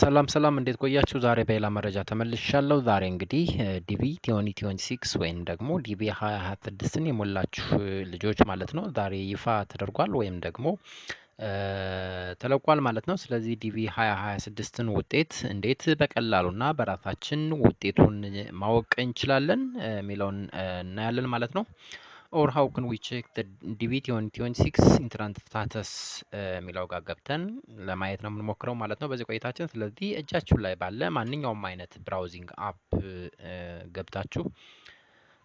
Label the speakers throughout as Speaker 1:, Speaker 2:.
Speaker 1: ሰላም እንዴት ቆያችሁ? ዛሬ በሌላ መረጃ ተመልሻለሁ። ዛሬ እንግዲህ ዲቪ 2026 ወይም ደግሞ ዲቪ 2026ን የሞላችሁ ልጆች ማለት ነው ዛሬ ይፋ ተደርጓል ወይም ደግሞ ተለቋል ማለት ነው። ስለዚህ ዲቪ 2026ን ውጤት እንዴት በቀላሉና በራሳችን ውጤቱን ማወቅ እንችላለን የሚለውን እናያለን ማለት ነው። or how can we check the DV 2026 ኢንትራንት ስታተስ የሚለው ጋር ገብተን ለማየት ነው የምንሞክረው ማለት ነው በዚህ ቆይታችን። ስለዚህ እጃችሁ ላይ ባለ ማንኛውም አይነት ብራውዚንግ አፕ ገብታችሁ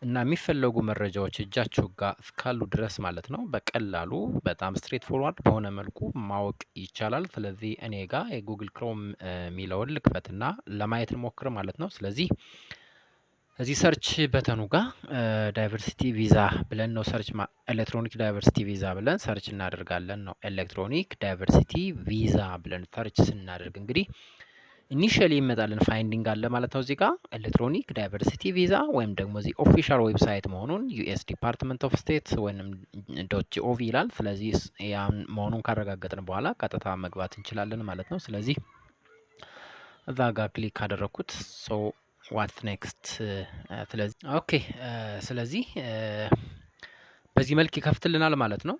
Speaker 1: እና የሚፈለጉ መረጃዎች እጃችሁ ጋር እስካሉ ድረስ ማለት ነው በቀላሉ በጣም ስትሬት ፎርዋርድ በሆነ መልኩ ማወቅ ይቻላል። ስለዚህ እኔ ጋር የጉግል ክሮም የሚለውን ልክፈትና ለማየት እንሞክር ማለት ነው። ስለዚህ እዚህ ሰርች በተኑ ጋር ዳይቨርሲቲ ቪዛ ብለን ነው ሰርች ኤሌክትሮኒክ ዳይቨርሲቲ ቪዛ ብለን ሰርች እናደርጋለን ነው። ኤሌክትሮኒክ ዳይቨርሲቲ ቪዛ ብለን ሰርች ስናደርግ እንግዲህ ኢኒሺያሊ ይመጣልን ፋይንዲንግ አለ ማለት ነው። እዚህ ጋር ኤሌክትሮኒክ ዳይቨርሲቲ ቪዛ ወይም ደግሞ እዚህ ኦፊሻል ዌብሳይት መሆኑን ዩኤስ ዲፓርትመንት ኦፍ ስቴት ወይም .gov ይላል። ስለዚህ ያን መሆኑን ካረጋገጥን በኋላ ቀጥታ መግባት እንችላለን ማለት ነው። ስለዚህ እዛ ጋር ክሊክ ካደረኩት ዋት ኔክስት ስለዚህ ኦኬ ስለዚህ በዚህ መልክ ይከፍትልናል ማለት ነው።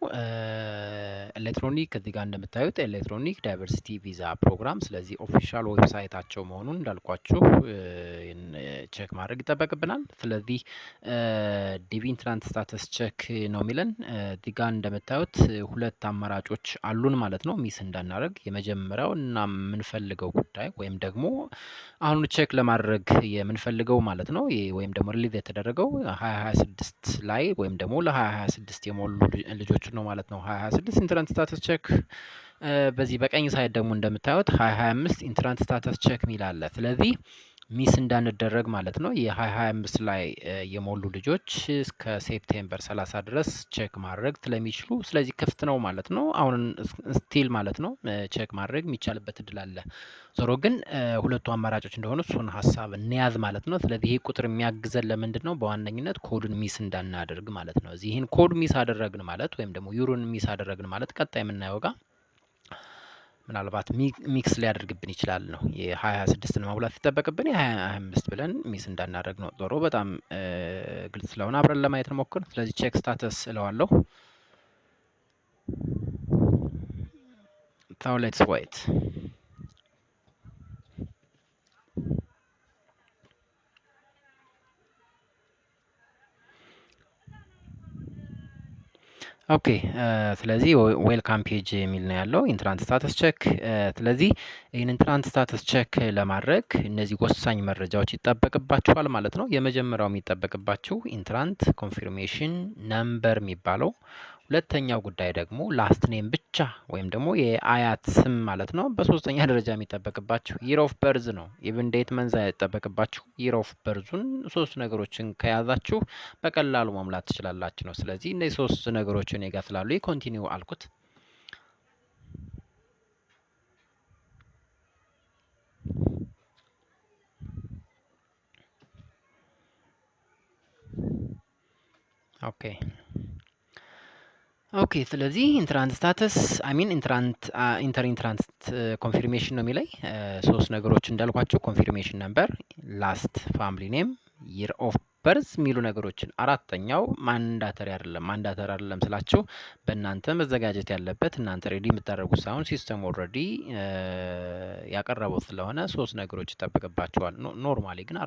Speaker 1: ኤሌክትሮኒክ እዚህ ጋር እንደምታዩት ኤሌክትሮኒክ ዳይቨርሲቲ ቪዛ ፕሮግራም። ስለዚህ ኦፊሻል ዌብሳይታቸው መሆኑን እንዳልኳችሁ ቼክ ማድረግ ይጠበቅብናል። ስለዚህ ዲቪ ኢንትራንት ስታተስ ቼክ ነው የሚለን። እዚህ ጋር እንደምታዩት ሁለት አማራጮች አሉን ማለት ነው ሚስ እንዳናደርግ። የመጀመሪያው እና የምንፈልገው ጉዳይ ወይም ደግሞ አሁን ቼክ ለማድረግ የምንፈልገው ማለት ነው ወይም ደግሞ ሪሊዝ የተደረገው 2026 ላይ ወይም ደግሞ ለ2026 የሞሉ ልጆች ነው ማለት ነው። 2026 ኢንትራንት ስታተስ ቼክ። በዚህ በቀኝ ሳይድ ደግሞ እንደምታዩት 2025 ኢንትራንት ስታተስ ቼክ ሚል አለ። ስለዚህ ሚስ እንዳንደረግ ማለት ነው የ2025 ላይ የሞሉ ልጆች እስከ ሴፕቴምበር 30 ድረስ ቼክ ማድረግ ስለሚችሉ ስለዚህ ክፍት ነው ማለት ነው። አሁን ስቲል ማለት ነው ቼክ ማድረግ የሚቻልበት እድል አለ። ዞሮ ግን ሁለቱ አማራጮች እንደሆኑ እሱን ሀሳብ እንያዝ ማለት ነው። ስለዚህ ይሄ ቁጥር የሚያግዘን ለምንድን ነው? በዋነኝነት ኮድን ሚስ እንዳናደርግ ማለት ነው። እዚህ ይህን ኮድ ሚስ አደረግን ማለት ወይም ደግሞ ዩሮን ሚስ አደረግን ማለት ቀጣይ የምናየው ጋር ምናልባት ሚክስ ሊያደርግብን ይችላል ነው። የ2026ን ማሙላት ሲጠበቅብን የ2025 ብለን ሚስ እንዳናደርግ ነው። ዞሮ በጣም ግልጽ ስለሆነ አብረን ለማየት እንሞክር። ስለዚህ ቼክ ስታተስ እለዋለሁ። So let's wait. ኦኬ ስለዚህ ዌልካም ፔጅ የሚል ነው ያለው ኢንትራንት ስታተስ ቼክ። ስለዚህ ይህን ኢንትራንት ስታተስ ቼክ ለማድረግ እነዚህ ወሳኝ መረጃዎች ይጠበቅባችኋል ማለት ነው። የመጀመሪያው የሚጠበቅባችሁ ኢንትራንት ኮንፊርሜሽን ነምበር የሚባለው፣ ሁለተኛው ጉዳይ ደግሞ ላስት ኔም ብቻ ወይም ደግሞ የአያት ስም ማለት ነው። በሶስተኛ ደረጃ የሚጠበቅባችሁ ይር ኦፍ በርዝ ነው። ኢቭን ዴት መንዝ አይጠበቅባችሁ፣ ይር ኦፍ በርዙን ሶስት ነገሮችን ከያዛችሁ በቀላሉ መሙላት ትችላላችሁ ነው። ስለዚህ እነዚህ ሶስት ነገሮች እኔ ጋር ስላሉ ኮንቲኒው አልኩት። ኦኬ ስለዚህ ኢንትራንት ስታተስ ኢንትራንት ኮንፊርሜሽን ነው የሚለኝ። ሶስት ነገሮች እንዳልኳቸው ኮንፊርሜሽን ነምበር፣ ላስት ፋሚሊ ኔም፣ ይር ኦፍ በርዝ የሚሉ ነገሮችን። አራተኛው ማንዳተሪ አይደለም ስላችሁ በእናንተ መዘጋጀት ያለበት እናንተ ሬዲ የምታደርጉት ሳይሆን ሲስተም ኦልሬዲ ያቀረበው ስለሆነ ሶስት ነገሮች ይጠበቅባቸዋል። ኖርማሊ ግን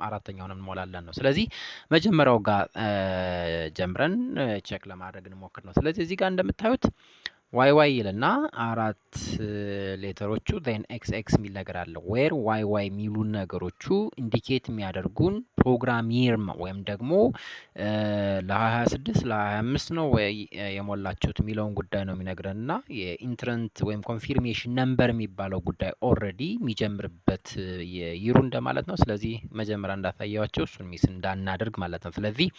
Speaker 1: አራተኛውን እንሞላለን ነው። ስለዚህ መጀመሪያው ጋር ጀምረን ቼክ ለማድረግ እንሞክር ነው። ስለዚህ እዚህ ጋር እንደምታዩት ዋይ ይልና አራት ሌተሮቹ ዜን ኤክስ የሚል ነገር አለ። ዌር ዋይ የሚሉ ነገሮቹ ኢንዲኬት የሚያደርጉን ፕሮግራም ይር ወይም ደግሞ ለ2026 ለ2025 ነው ወይ የሞላችሁት የሚለውን ጉዳይ ነው የሚነግረን እና የኢንትራንት ወይም ኮንፊርሜሽን ነምበር የሚባለው ጉዳይ ኦልሬዲ የሚጀምርበት ይሩ እንደማለት ነው። ስለዚህ መጀመሪያ እንዳሳያችሁ እሱን ሚስ እንዳናደርግ ማለት ነው። ስለዚህ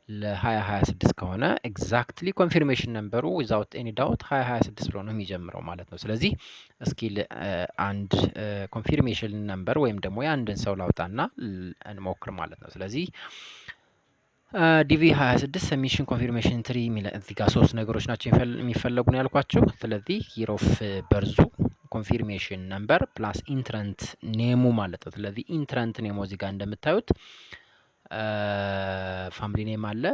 Speaker 1: ለ2026 ከሆነ ኤግዛክትሊ ኮንፊርሜሽን ነምበሩ ዊዛውት ኤኒ ዳውት 2026 ብሎ ነው የሚጀምረው ማለት ነው። ስለዚህ እስኪ አንድ ኮንፊርሜሽን ነምበር ወይም ደግሞ የአንድን ሰው ላውጣና እንሞክር ማለት ነው። ስለዚህ ዲቪ 26 ሰሚሽን ኮንፊርሜሽን ትሪ እዚህ ጋር ሶስት ነገሮች ናቸው የሚፈለጉ ነው ያልኳቸው። ስለዚህ ይር ኦፍ በርዙ ኮንፊርሜሽን ነምበር ፕላስ ኢንትረንት ኔሙ ማለት ነው። ስለዚህ ኢንትረንት ኔሙ እዚህ ጋር እንደምታዩት ፋሚሊ ኔም አለ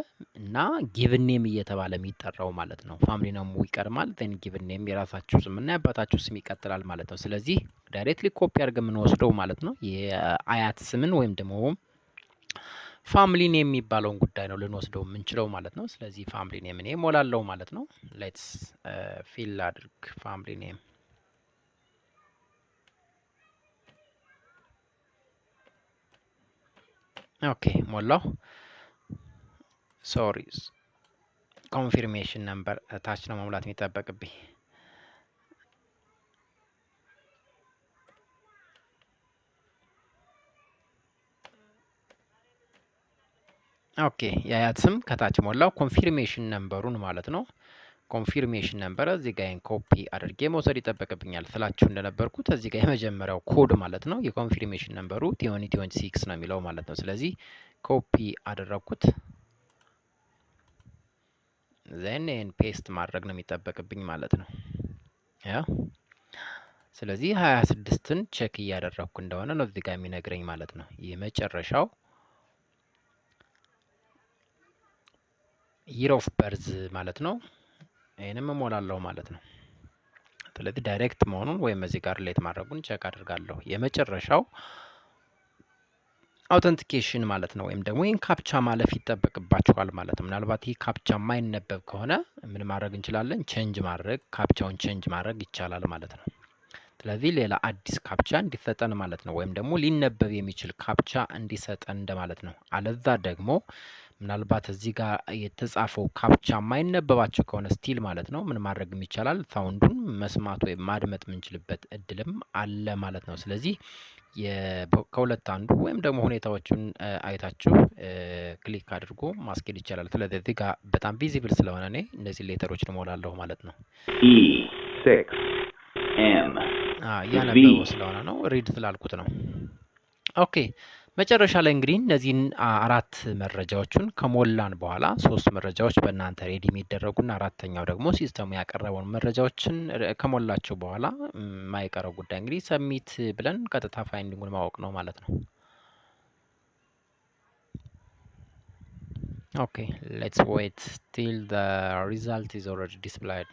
Speaker 1: እና ጊቭን ኔም እየተባለ የሚጠራው ማለት ነው። ፋሚሊ ኔሙ ይቀድማል፣ ዜን ጊቭን ኔም የራሳችሁ ስም እና የአባታችሁ ስም ይቀጥላል ማለት ነው። ስለዚህ ዳይሬክትሊ ኮፒ አድርገን የምንወስደው ማለት ነው የአያት ስምን ወይም ደግሞ ፋሚሊ ኔም የሚባለውን ጉዳይ ነው ልንወስደው የምንችለው ማለት ነው። ስለዚህ ፋሚሊ ኔም እኔ ሞላለው ማለት ነው። ሌትስ ፊል አድርግ ፋሚሊ ኔም። ኦኬ ሞላው። ሶሪ ኮንፊርሜሽን ነምበር ታች ነው መሙላት የሚጠበቅብኝ። ኦኬ የአያት ስም ከታች ሞላው። ኮንፊርሜሽን ነምበሩን ማለት ነው። ኮንፊርሜሽን ነምበር እዚህ ጋር ኮፒ አድርጌ መውሰድ ይጠበቅብኛል ስላችሁ እንደነበርኩት እዚህ ጋር የመጀመሪያው ኮድ ማለት ነው የኮንፊርሜሽን ነምበሩ ቲ2026 ነው የሚለው ማለት ነው። ስለዚህ ኮፒ አደረኩት። ዜን ፔስት ማድረግ ነው የሚጠበቅብኝ ማለት ነው። ያ ስለዚህ 26ን ቼክ እያደረኩ እንደሆነ ነው እዚህ ጋር የሚነግረኝ ማለት ነው። የመጨረሻው ይር ኦፍ በርዝ ማለት ነው። ይሄንም እሞላለሁ ማለት ነው። ስለዚህ ዳይሬክት መሆኑን ወይም እዚህ ጋር ሌት ማድረጉን ቼክ አድርጋለሁ። የመጨረሻው አውተንቲኬሽን ማለት ነው። ወይም ደግሞ ይህን ካፕቻ ማለፍ ይጠበቅባችኋል ማለት ነው። ምናልባት ይህ ካፕቻ የማይነበብ ከሆነ ምን ማድረግ እንችላለን? ቼንጅ ማድረግ፣ ካፕቻውን ቼንጅ ማድረግ ይቻላል ማለት ነው። ስለዚህ ሌላ አዲስ ካፕቻ እንዲሰጠን ማለት ነው። ወይም ደግሞ ሊነበብ የሚችል ካፕቻ እንዲሰጠን እንደማለት ነው። አለዛ ደግሞ ምናልባት እዚህ ጋር የተጻፈው ካፕቻ የማይነበባቸው ከሆነ ስቲል ማለት ነው ምን ማድረግ ይቻላል? ሳውንዱን መስማት ወይም ማድመጥ የምንችልበት እድልም አለ ማለት ነው። ስለዚህ ከሁለት አንዱ ወይም ደግሞ ሁኔታዎቹን አይታችሁ ክሊክ አድርጎ ማስኬድ ይቻላል። ስለዚህ እዚህ ጋር በጣም ቪዚብል ስለሆነ እኔ እነዚህ ሌተሮች እሞላለሁ ማለት ነው። እያነበበው ስለሆነ ነው፣ ሪድ ስላልኩት ነው። ኦኬ መጨረሻ ላይ እንግዲህ እነዚህን አራት መረጃዎችን ከሞላን በኋላ ሶስት መረጃዎች በእናንተ ሬዲ የሚደረጉና አራተኛው ደግሞ ሲስተሙ ያቀረበውን መረጃዎችን ከሞላቸው በኋላ የማይቀረው ጉዳይ እንግዲህ ሰሚት ብለን ቀጥታ ፋይንዲንጉን ማወቅ ነው ማለት ነው። ኦኬ ሌትስ ዌት ቲል ዘ ሪዛልት ኢዝ ኦልሬዲ ዲስፕላይድ።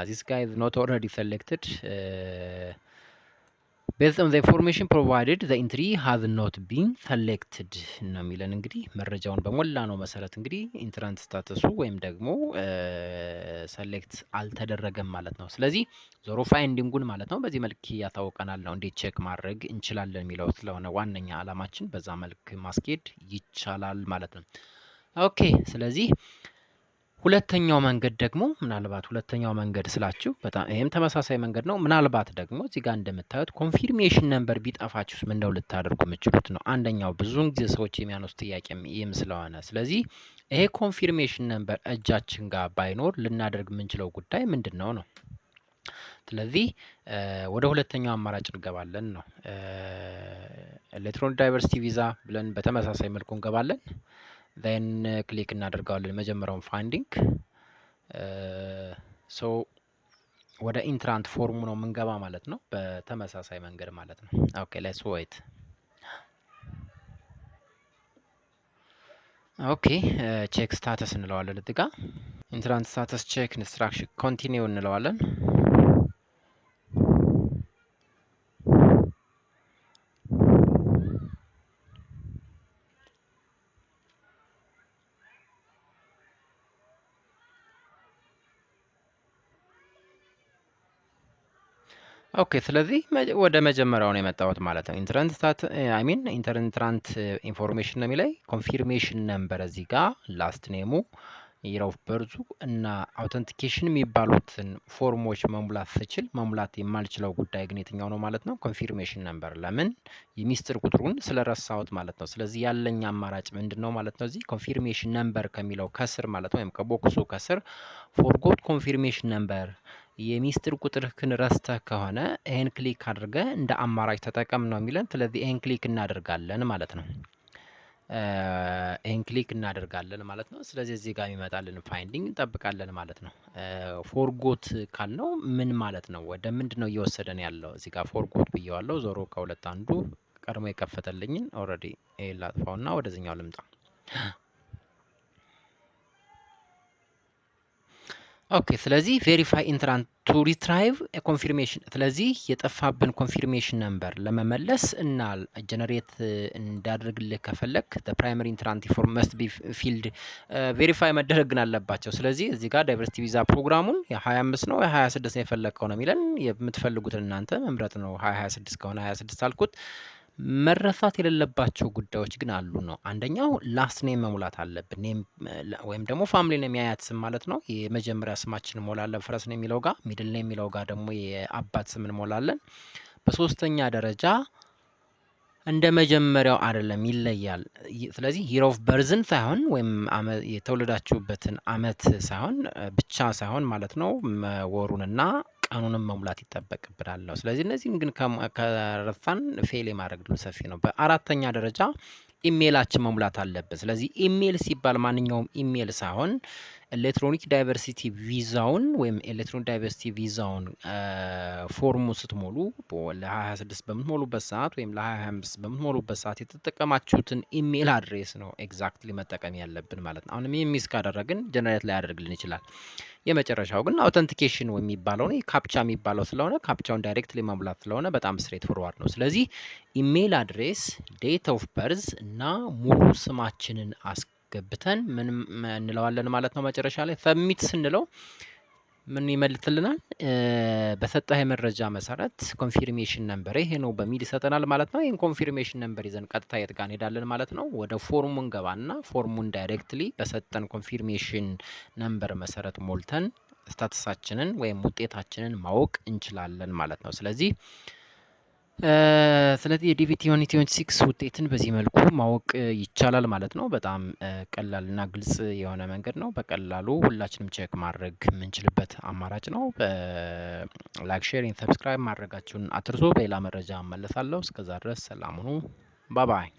Speaker 1: this guy is not already selected. Based on the information provided the entry has not been selected ነው የሚለን። እንግዲህ መረጃውን በሞላ ነው መሰረት እንግዲህ ኢንትራንት ስታተሱ ወይም ደግሞ ሰሌክት አልተደረገም ማለት ነው። ስለዚህ ዞሮ ፋይንዲንጉን ማለት ነው በዚህ መልክ ያታወቀናል ነው እንዴት ቼክ ማድረግ እንችላለን የሚለው ስለሆነ ዋነኛ አላማችን በዛ መልክ ማስኬድ ይቻላል ማለት ነው። ኦኬ ስለዚህ ሁለተኛው መንገድ ደግሞ ምናልባት ሁለተኛው መንገድ ስላችሁ በጣም ይሄም ተመሳሳይ መንገድ ነው። ምናልባት ደግሞ እዚህ ጋር እንደምታዩት ኮንፊርሜሽን ነምበር ቢጠፋችሁስ ምን ነው ልታደርጉ የምትችሉት ነው። አንደኛው ብዙውን ጊዜ ሰዎች የሚያነሱት ጥያቄም ይህም ስለሆነ ስለዚህ ይሄ ኮንፊርሜሽን ነምበር እጃችን ጋር ባይኖር ልናደርግ የምንችለው ጉዳይ ምንድን ነው ነው። ስለዚህ ወደ ሁለተኛው አማራጭ እንገባለን ነው። ኤሌክትሮኒክ ዳይቨርሲቲ ቪዛ ብለን በተመሳሳይ መልኩ እንገባለን። ዜን ክሊክ እናደርጋለን መጀመሪያውን ፋይንዲንግ። ሶ ወደ ኢንትራንት ፎርሙ ነው የምንገባ ማለት ነው በተመሳሳይ መንገድ ማለት ነው። ኦኬ ሌትስ ዌት። ኦኬ ቼክ ስታተስ እንለዋለን እዚህ ጋር ኢንትራንት ስታተስ ቼክ ኢንስትራክሽን ኮንቲኒው እንለዋለን። ኦኬ ስለዚህ ወደ መጀመሪያው ነው የመጣሁት ማለት ነው። ኢንትራንት ኢንፎርሜሽን ነው የሚለኝ ኮንፊርሜሽን ነምበር እዚህ ጋር ላስት ኔሙ ይር ኦፍ በርዙ እና አውተንቲኬሽን የሚባሉትን ፎርሞች መሙላት ስችል መሙላት የማልችለው ጉዳይ ግን የትኛው ነው ማለት ነው? ኮንፊርሜሽን ነምበር። ለምን? የሚስጥር ቁጥሩን ስለረሳሁት ማለት ነው። ስለዚህ ያለኝ አማራጭ ምንድን ነው ማለት ነው? እዚህ ኮንፊርሜሽን ነምበር ከሚለው ከስር ማለት ነው ወይም ከቦክሱ ከስር ፎርጎት ኮንፊርሜሽን ነምበር የሚስጥር ቁጥርህን ረስተህ ከሆነ ይሄን ክሊክ አድርገህ እንደ አማራጭ ተጠቀም ነው የሚለን። ስለዚህ ይሄን ክሊክ እናደርጋለን ማለት ነው። ይሄን ክሊክ እናደርጋለን ማለት ነው። ስለዚህ እዚህ ጋር የሚመጣልን ፋይንዲንግ እንጠብቃለን ማለት ነው። ፎርጎት ካልነው ምን ማለት ነው? ወደ ምንድነው እየወሰደን ያለው? እዚህ ጋር ፎርጎት ብየዋለሁ። ዞሮ ከሁለት አንዱ ቀድሞ የከፈተልኝን ኦልሬዲ ይሄ ላጥፋውና ወደዚህኛው ልምጣ። ኦኬ ስለዚህ ቬሪፋይ ኢንትራንት ቱ ሪትራይቭ ኮንፊርሜሽን። ስለዚህ የጠፋብን ኮንፊርሜሽን ነምበር ለመመለስ እና ጀነሬት እንዳደርግልህ ከፈለክ ፕራይመሪ ኢንትራንት ኢንፎርም መስት ቢ ፊልድ ቬሪፋይ መደረግን አለባቸው። ስለዚህ እዚህ ጋር ዳይቨርሲቲ ቪዛ ፕሮግራሙን የ25 ነው የ26 ነው የፈለግከው ነው የሚለን። የምትፈልጉትን እናንተ መምረጥ ነው። 26 ከሆነ 26 አልኩት። መረሳት የሌለባቸው ጉዳዮች ግን አሉ ነው። አንደኛው ላስት ኔም መሙላት አለብን። ኔም ወይም ደግሞ ፋሚሊ ኔም የአያት ስም ማለት ነው። የመጀመሪያ ስማችን እንሞላለን ፈረስ ነው የሚለው ጋር፣ ሚድል ኔም የሚለው ጋር ደግሞ የአባት ስም እንሞላለን። በሶስተኛ ደረጃ እንደ መጀመሪያው አይደለም፣ ይለያል። ስለዚህ ይር ኦፍ በርዝን ሳይሆን ወይም የተወለዳችሁበትን አመት ሳይሆን ብቻ ሳይሆን ማለት ነው ወሩንና ቀኑንም መሙላት ይጠበቅብናል ነው። ስለዚህ እነዚህን ግን ከረሳን ፌል የማድረግ ዕድሉ ሰፊ ነው። በአራተኛ ደረጃ ኢሜይላችን መሙላት አለብን። ስለዚህ ኢሜይል ሲባል ማንኛውም ኢሜይል ሳይሆን ኤሌክትሮኒክ ዳይቨርሲቲ ቪዛውን ወይም ኤሌክትሮኒክ ዳይቨርሲቲ ቪዛውን ፎርሙ ስትሞሉ ለ26 በምትሞሉበት ሰዓት ወይም ለ25 በምትሞሉበት ሰዓት የተጠቀማችሁትን ኢሜይል አድሬስ ነው ኤግዛክትሊ መጠቀም ያለብን ማለት ነው። አሁንም ሚስ ካደረግን ጀነሬት ላይ ያደርግልን ይችላል። የመጨረሻው ግን አውተንቲኬሽን የሚባለው ነው። ካፕቻ የሚባለው ስለሆነ ካፕቻውን ዳይሬክትሊ መሙላት ስለሆነ በጣም ስትሬት ፎርዋርድ ነው። ስለዚህ ኢሜይል አድሬስ፣ ዴት ኦፍ በርዝ እና ሙሉ ስማችንን አስገብተን ምን እንለዋለን ማለት ነው። መጨረሻ ላይ ሰብሚት ስንለው ምን ይመልስልናል? በሰጠህ መረጃ መሰረት ኮንፊርሜሽን ነምበር ይሄ ነው በሚል ይሰጠናል ማለት ነው። ይሄን ኮንፊርሜሽን ነምበር ይዘን ቀጥታ የት ጋር እንሄዳለን ማለት ነው? ወደ ፎርሙ እንገባና ፎርሙን ዳይሬክትሊ በሰጠን ኮንፊርሜሽን ነምበር መሰረት ሞልተን ስታተሳችንን ወይም ውጤታችንን ማወቅ እንችላለን ማለት ነው። ስለዚህ የዲቪ 2026 ውጤትን በዚህ መልኩ ማወቅ ይቻላል ማለት ነው። በጣም ቀላልና ግልጽ የሆነ መንገድ ነው። በቀላሉ ሁላችንም ቼክ ማድረግ የምንችልበት አማራጭ ነው። ላይክ፣ ሼር፣ ሰብስክራይብ ማድረጋችሁን አትርሱ። በሌላ መረጃ እመለሳለሁ። እስከዛ ድረስ ሰላም ሁኑ። ባባይ